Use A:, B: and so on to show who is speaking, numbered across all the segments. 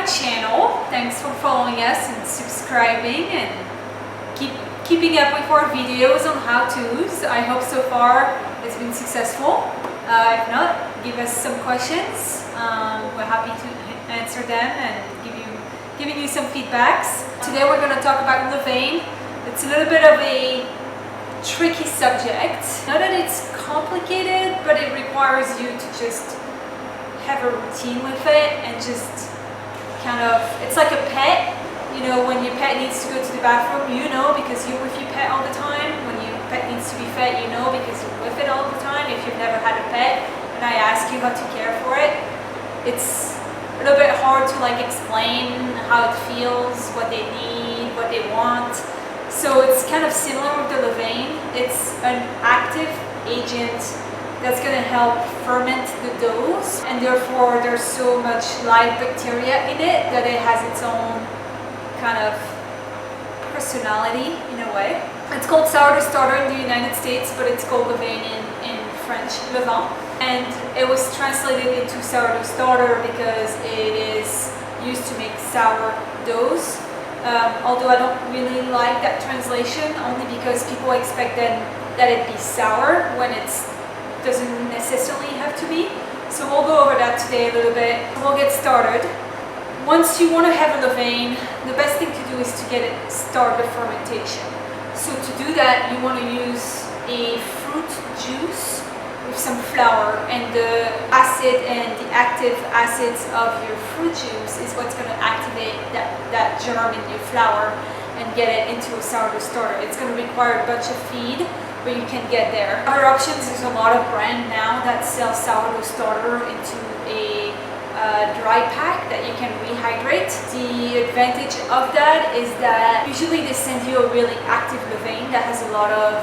A: my channel. Thanks for following us and subscribing and keeping up with our videos on how-tos. I hope so far it's been successful. If not, give us some questions. We're happy to answer them and giving you some feedbacks. Today we're going to talk about Levain. It's a little bit of a tricky subject. Not that it's complicated, but it requires you to just have a routine with it and just kind of, it's like a pet. You know, when your pet needs to go to the bathroom, you know, because you're with your pet all the time. When your pet needs to be fed, you know, because you're with it all the time. If you've never had a pet and I ask you how to care for it, it's a little bit hard to like explain how it feels, what they need, what they want. So it's kind of similar with the Levain. It's an active agent that's going to help ferment the doughs, and therefore there's so much live bacteria in it that it has its own kind of personality in a way. It's called sourdough starter in the United States, but it's called Levain in French, Levain. And it was translated into sourdough starter because it is used to make sour doughs. Although I don't really like that translation, only because people expect then that it be sour when it doesn't necessarily have to be. So we'll go over that today a little bit. We'll get started. Once you want to have a Levain, the best thing to do is to start the fermentation. So to do that, you want to use a fruit juice with some flour, and the acid and the active acids of your fruit juice is what's going to activate that germ in your flour and get it into a sourdough starter. It's going to require a bunch of feed, but you can get there. Other options, there's a lot of brand now that sell sourdough starter into a dry pack that you can rehydrate. The advantage of that is that usually they send you a really active Levain that has a lot of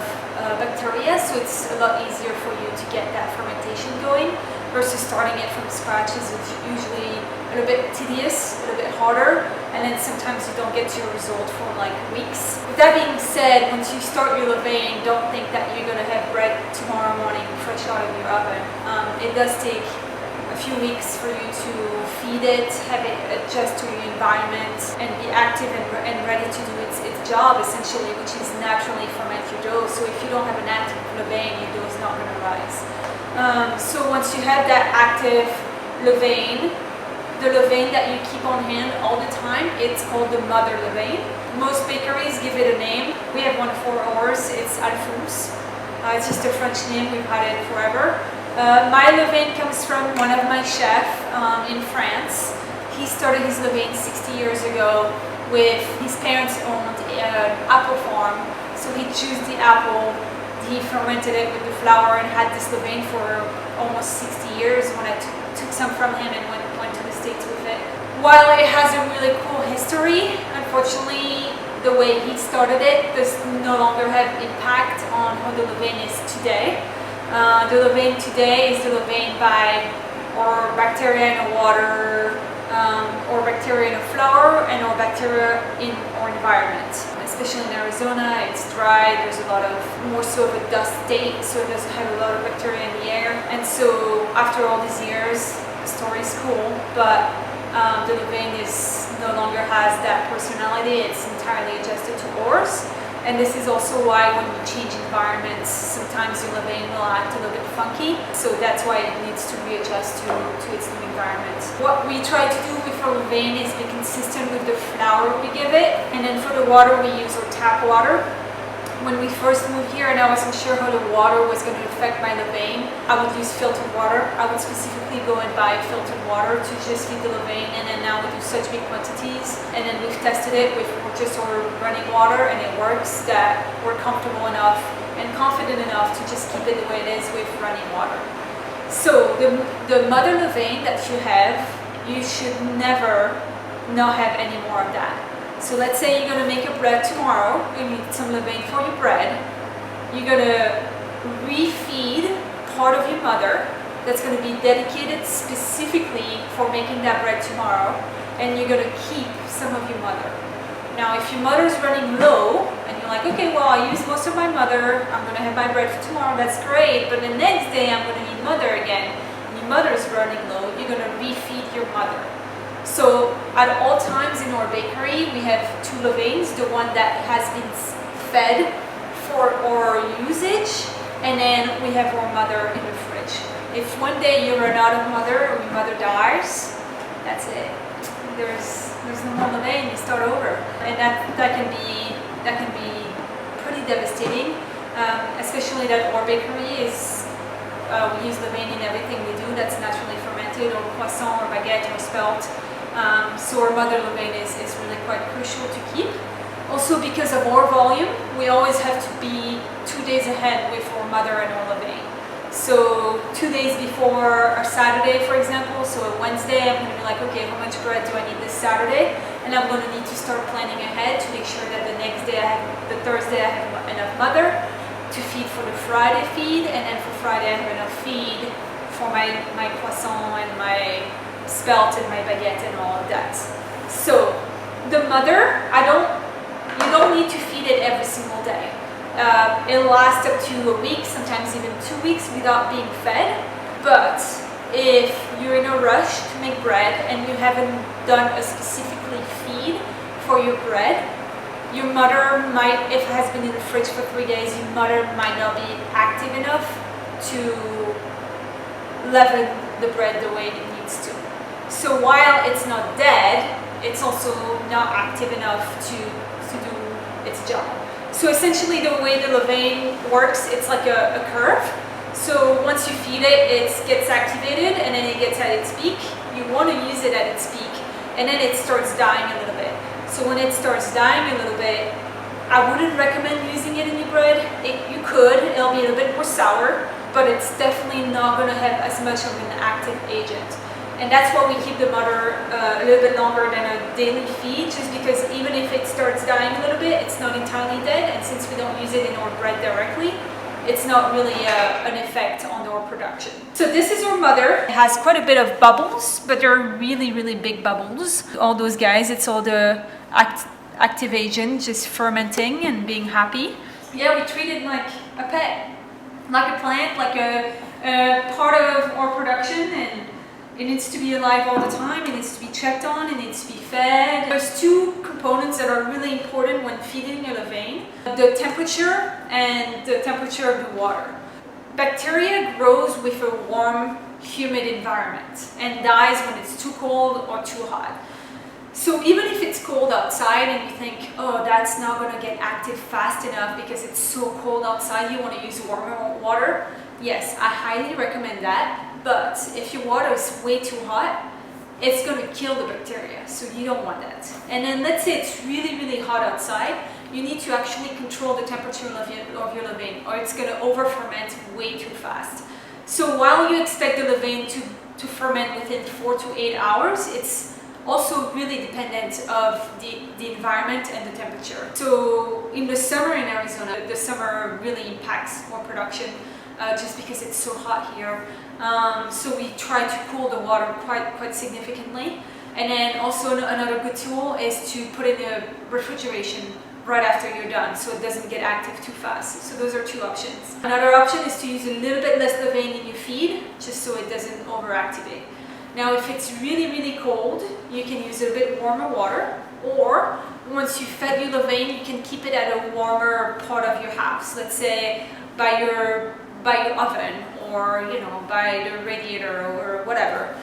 A: bacteria, so it's a lot easier for you to get that fermentation going versus starting it from scratch. Is usually a little bit tedious, a little bit harder, and then sometimes you don't get your result for like weeks. With that being said, once you start your Levain, don't think that you're going to have bread tomorrow morning fresh out of your oven. It does take a few weeks for you to feed it, have it adjust to your environment, and be active and ready to do its job essentially, which is naturally ferment your dough. So if you don't have an active Levain, your dough is not going to rise. So once you have that active Levain, the Levain that you keep on hand all the time, it's called the mother Levain. Most bakeries give it a name. We have one for ours. It's Alphonse. It's just a French name. We've had it forever. My Levain comes from one of my chefs in France. He started his Levain 60 years ago with his parents owned an apple farm. So he chose the apple, he fermented it with the flour and had this Levain for almost 60 years when I took some from him and went to the States with it. While it has a really cool history, unfortunately the way he started it does no longer have impact on how the Levain is today. The Levain today is the Levain by or bacteria in the water, or bacteria in the flour, and or bacteria in our environment. Especially in Arizona, it's dry, there's a lot of, more so of a dust state, so it doesn't have a lot of bacteria in the air. And so after all these years, the story is cool, but the Levain no longer has that personality. It's entirely adjusted to ours. And this is also why when you change environments, sometimes your Levain will act a little bit funky. So that's why it needs to readjust to its new environment. What we try to do with our Levain is be consistent with the flour we give it. And then for the water, we use our tap water. When we first moved here and I wasn't sure how the water was going to affect my Levain, I would use filtered water. I would specifically go and buy filtered water to just feed the Levain, and then now we do such big quantities. And then we've tested it with just our running water, and it works, that we're comfortable enough and confident enough to just keep it the way it is with running water. So the mother Levain that you have, you should never not have any more of that. So let's say you're going to make your bread tomorrow, you need some Levain for your bread. You're going to refeed part of your mother that's going to be dedicated specifically for making that bread tomorrow, and you're going to keep some of your mother. Now if your mother's running low, and you're like, okay, well I used most of my mother, I'm going to have my bread for tomorrow, that's great, but the next day I'm going to need mother again, and your mother's running low, you're going to refeed your mother. So at all times in our bakery we have two levains, the one that has been fed for our usage, and then we have our mother in the fridge. If one day you run out of mother or your mother dies, that's it. There's no more levain, you start over. And that can be pretty devastating, especially that our bakery is, we use levain in everything we do that's naturally fermented, or croissant or baguette or spelt. So our mother levain is really quite crucial to keep. Also because of our volume, we always have to be 2 days ahead with our mother and our levain. So 2 days before our Saturday, for example, so a Wednesday, I'm going to be like, okay, how much bread do I need this Saturday? And I'm going to need to start planning ahead to make sure that the next day, the Thursday, I have enough mother to feed for the Friday feed, and then for Friday I have enough feed for my croissant and my spelt and my baguette and all of that. So the mother, you don't need to feed it every single day. It'll last up to a week, sometimes even 2 weeks without being fed. But if you're in a rush to make bread and you haven't done a specifically feed for your bread, your mother might, if it has been in the fridge for 3 days, your mother might not be active enough to leaven the bread the way it needs to. So while it's not dead, it's also not active enough to do its job. So essentially the way the levain works, it's like a curve. So once you feed it, it gets activated and then it gets at its peak. You want to use it at its peak, and then it starts dying a little bit. So when it starts dying a little bit, I wouldn't recommend using it in your bread. You could, it'll be a little bit more sour, but it's definitely not going to have as much of an active agent. And that's why we keep the mother a little bit longer than a daily feed, just because even if it starts dying a little bit, it's not entirely dead, and since we don't use it in our bread directly, it's not really an effect on our production. So this is our mother. It has quite a bit of bubbles, but they're really, really big bubbles. All those guys, it's all the active agent just fermenting and being happy. Yeah, we treat it like a pet, like a plant, like a part of our production, and it needs to be alive all the time, it needs to be checked on, it needs to be fed. There's two components that are really important when feeding a levain: the temperature and the temperature of the water. Bacteria grows with a warm, humid environment and dies when it's too cold or too hot. So even if it's cold outside and you think, oh, that's not going to get active fast enough because it's so cold outside, you want to use warmer water, yes, I highly recommend that. But if your water is way too hot, it's going to kill the bacteria, so you don't want that. And then let's say it's really, really hot outside, you need to actually control the temperature of your levain, or it's going to over-ferment way too fast. So while you expect the levain to ferment within 4 to 8 hours, it's also really dependent of the environment and the temperature. So in the summer in Arizona, the summer really impacts our production just because it's so hot here. So we try to cool the water quite significantly. And then also another good tool is to put it in a refrigeration right after you're done, so it doesn't get active too fast. So those are two options. Another option is to use a little bit less levain in your feed, just so it doesn't overactivate. Now if it's really, really cold, you can use a bit warmer water, or once you fed your levain, you can keep it at a warmer part of your house. Let's say by your oven, or by the radiator or whatever,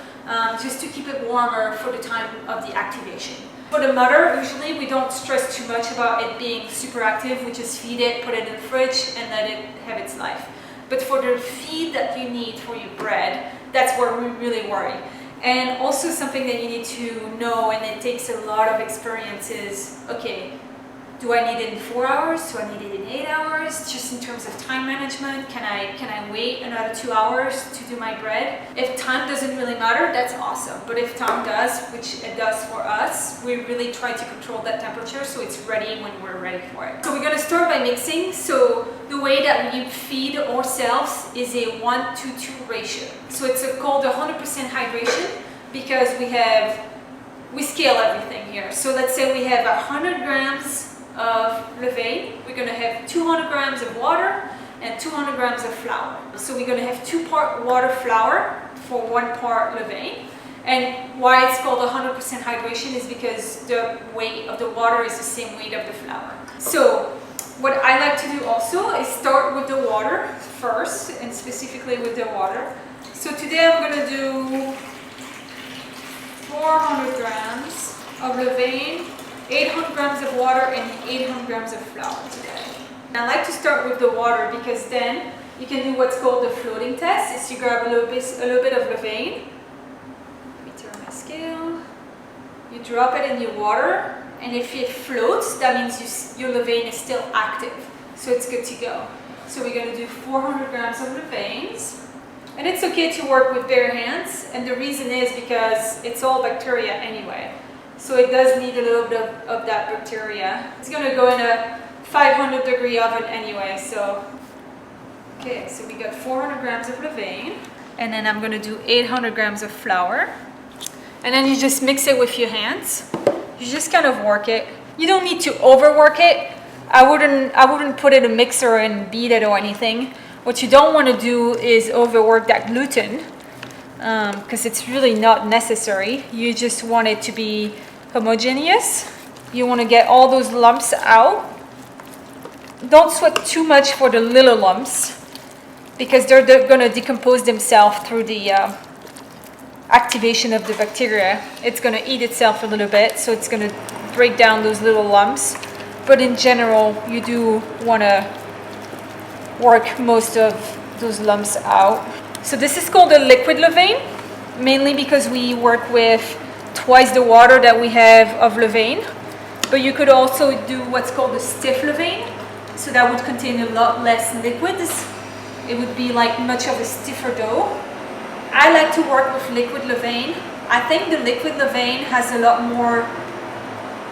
A: just to keep it warmer for the time of the activation. For the mother, usually we don't stress too much about it being super active. We just feed it, put it in the fridge, and let it have its life. But for the feed that you need for your bread, that's where we really worry. And also something that you need to know, and it takes a lot of experience, is, okay, do I need it in 4 hours? Do I need it in 8 hours? Just in terms of time management, can I wait another 2 hours to do my bread? If time doesn't really matter, that's awesome. But if time does, which it does for us, we really try to control that temperature so it's ready when we're ready for it. So we're going to start by mixing. So the way that we feed ourselves is a 1-to-2 ratio. So it's called 100% hydration, because we scale everything here. So let's say we have 100 grams of levain, we're going to have 200 grams of water and 200 grams of flour. So we're going to have 2 part water flour for 1 part levain, And why it's called 100% hydration is because the weight of the water is the same weight of the flour. So what I like to do also is start with the water first, and specifically with the water. So today I'm going to do 400 grams of Levain, 800 grams of water, and 800 grams of flour today. And I like to start with the water because then you can do what's called the floating test. Is you grab a little bit of Levain. Let me turn my scale. You drop it in your water, and if it floats, that means your Levain is still active. So it's good to go. So we're going to do 400 grams of Levains. And it's okay to work with bare hands, and the reason is because it's all bacteria anyway. So it does need a little bit of that bacteria. It's going to go in a 500-degree oven anyway, so. Okay, so we got 400 grams of Levain, and then I'm going to do 800 grams of flour. And then you just mix it with your hands. You just kind of work it. You don't need to overwork it. I wouldn't put it in a mixer and beat it or anything. What you don't want to do is overwork that gluten because it's really not necessary. You just want it to be homogeneous. You want to get all those lumps out. Don't sweat too much for the little lumps because they're going to decompose themselves through the activation of the bacteria. It's going to eat itself a little bit, so it's going to break down those little lumps. But in general, you do want to work most of those lumps out. So this is called a liquid Levain, mainly because we work with twice the water that we have of Levain. But you could also do what's called a stiff Levain. So that would contain a lot less liquids. It would be like much of a stiffer dough. I like to work with liquid Levain. I think the liquid Levain has a lot more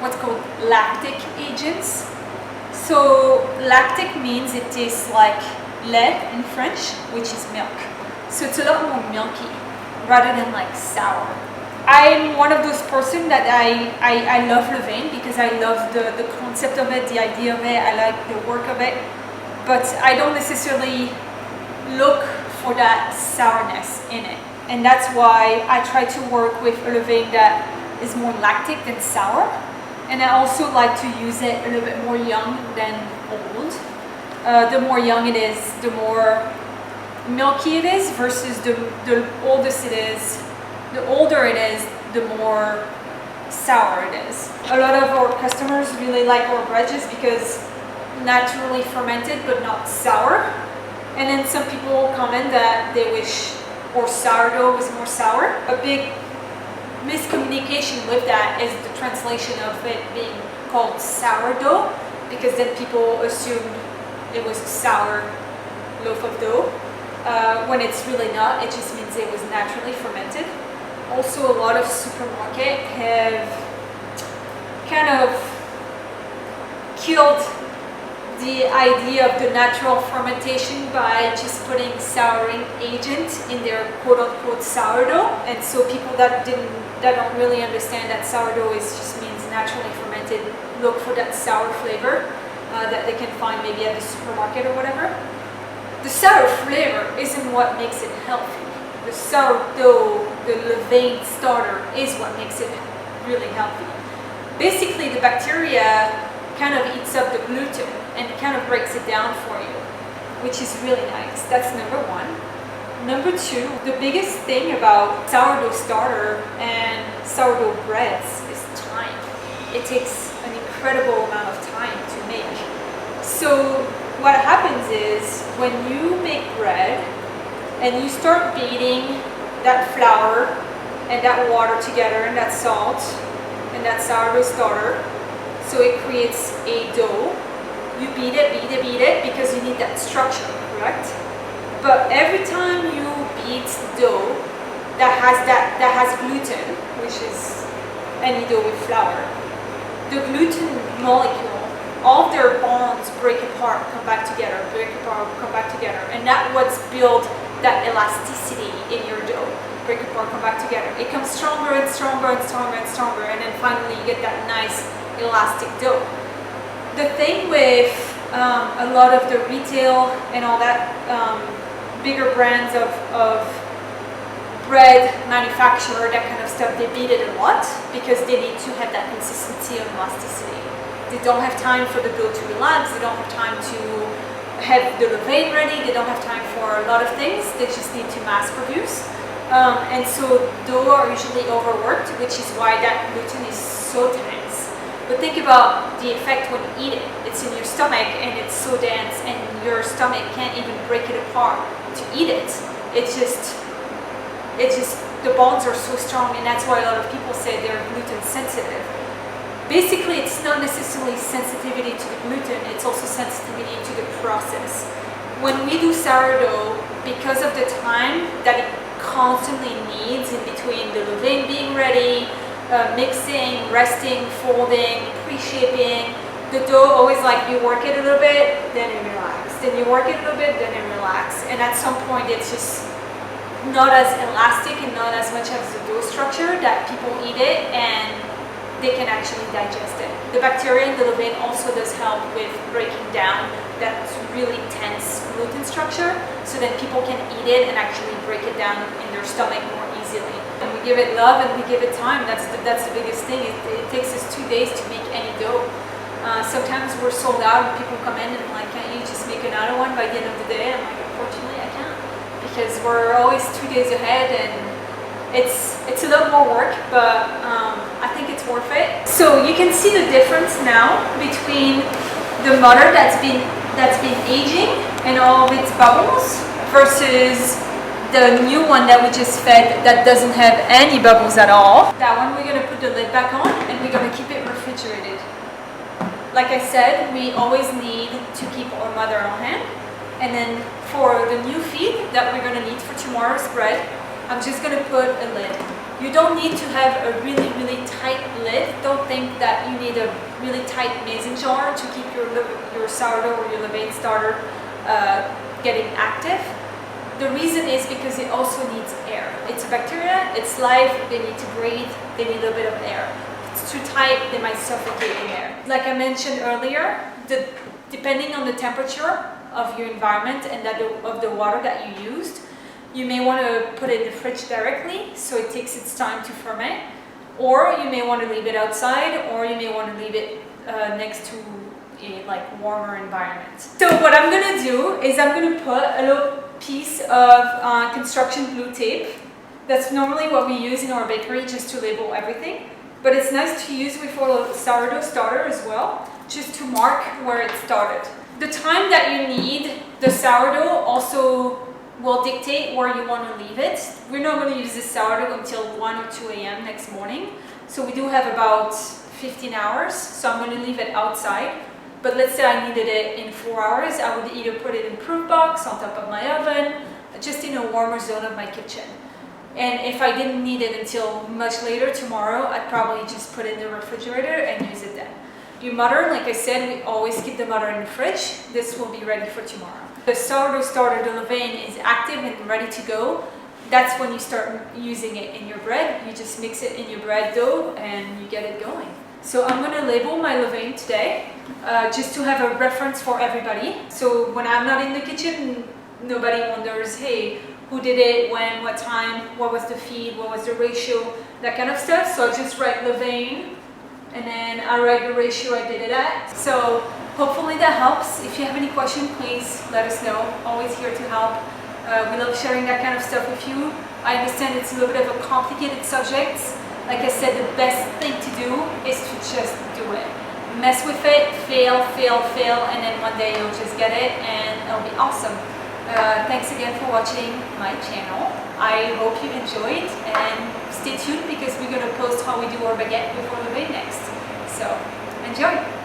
A: what's called lactic agents. So lactic means it tastes like lait in French, which is milk. So it's a lot more milky rather than like sour. I'm one of those person that I love Levain because I love the concept of it, the idea of it, I like the work of it. But I don't necessarily look for that sourness in it. And that's why I try to work with a Levain that is more lactic than sour. And I also like to use it a little bit more young than old. The more young it is, the more milky it is versus the oldest it is. The older it is, the more sour it is. A lot of our customers really like our bread just because naturally fermented but not sour. And then some people comment that they wish our sourdough was more sour. A big miscommunication with that is the translation of it being called sourdough, because then people assumed it was a sour loaf of dough, when it's really not. It just means it was naturally fermented. Also, a lot of supermarkets have kind of killed the idea of the natural fermentation by just putting souring agent in their quote-unquote sourdough. And so people that don't really understand that sourdough just means naturally fermented, look for that sour flavor that they can find maybe at the supermarket or whatever. The sour flavor isn't what makes it healthy. The sourdough, the Levain starter, is what makes it really healthy. Basically, the bacteria kind of eats up the gluten and kind of breaks it down for you, which is really nice. That's number one. Number two, the biggest thing about sourdough starter and sourdough breads is time. It takes an incredible amount of time to make. So what happens is when you make bread and you start beating that flour and that water together and that salt and that sourdough starter, so it creates a dough. You beat it because you need that structure, correct? But every time you beat dough that has gluten, which is any dough with flour, the gluten molecule, all of their bonds break apart, come back together, break apart, come back together, and that's what's built that elasticity in your dough. Break apart, come back together. It comes stronger and stronger and stronger and stronger, and then finally you get that nice elastic dough. The thing with a lot of the retail and all that bigger brands of bread manufacturer, that kind of stuff, they beat it a lot because they need to have that consistency of elasticity. They don't have time for the dough to relax, they don't have time to have the levain ready, they don't have time for a lot of things, they just need to mass produce. And so dough are usually overworked, which is why that gluten is so dense. But think about the effect when you eat it. It's in your stomach and it's so dense and your stomach can't even break it apart to eat it. It's just, the bonds are so strong, and that's why a lot of people say they're gluten sensitive. Basically, it's not necessarily sensitivity to the gluten, it's also sensitivity to the process. When we do sourdough, because of the time that it constantly needs in between the levain being ready, mixing, resting, folding, pre-shaping, the dough always like you work it a little bit, then it relax. Then you work it a little bit, then it relax. And at some point it's just not as elastic and not as much as the dough structure that people eat it and they can actually digest it. The bacteria in the levain also does help with breaking down that really tense gluten structure, so that people can eat it and actually break it down in their stomach more easily. And we give it love and we give it time. That's the biggest thing. It takes us 2 days to make any dough. Sometimes we're sold out and people come in and I'm like, can't you just make another one by the end of the day? I'm like, unfortunately I can't, because we're always 2 days ahead and it's a lot more work, but I think it's worth it. So you can see the difference now between the butter that's been aging and all of its bubbles versus the new one that we just fed that doesn't have any bubbles at all. That one we're going to put the lid back on and we're going to keep it refrigerated. Like I said, we always need to keep our mother on hand. And then for the new feed that we're going to need for tomorrow's bread, I'm just going to put a lid. You don't need to have a really, really tight lid. Don't think that you need a really tight mason jar to keep your sourdough or your levain starter getting active. The reason is because it also needs air. It's a bacteria, it's life, they need to breathe, they need a bit of air. If it's too tight, they might suffocate in there. Like I mentioned earlier, depending on the temperature of your environment and of the water that you used, you may want to put it in the fridge directly so it takes its time to ferment, or you may want to leave it outside, or you may want to leave it next to a warmer environment. So what I'm going to do is I'm going to put a little piece of construction glue tape. That's normally what we use in our bakery just to label everything, but it's nice to use with our sourdough starter as well, just to mark where it started. The time that you need the sourdough also will dictate where you want to leave it. We're not going to use this sourdough until 1 or 2 a.m. next morning, so we do have about 15 hours, so I'm going to leave it outside. But let's say I needed it in 4 hours, I would either put it in proof box on top of my oven, just in a warmer zone of my kitchen. And if I didn't need it until much later tomorrow, I'd probably just put it in the refrigerator and use it then. Your mutter, like I said, we always keep the mutter in the fridge. This will be ready for tomorrow. The sourdough starter, the levain, is active and ready to go. That's when you start using it in your bread. You just mix it in your bread dough and you get it going. So I'm going to label my levain today, just to have a reference for everybody. So when I'm not in the kitchen, nobody wonders, hey, who did it, when, what time, what was the feed, what was the ratio, that kind of stuff. So I just write levain, and then I write the ratio I did it at. So hopefully that helps. If you have any question, please let us know. Always here to help. We love sharing that kind of stuff with you. I understand it's a little bit of a complicated subject. Like I said, the best thing to do is to just do it. Mess with it, fail, and then one day you'll just get it and it'll be awesome. Thanks again for watching my channel. I hope you enjoyed, and stay tuned because we're going to post how we do our baguette before the day next. So enjoy!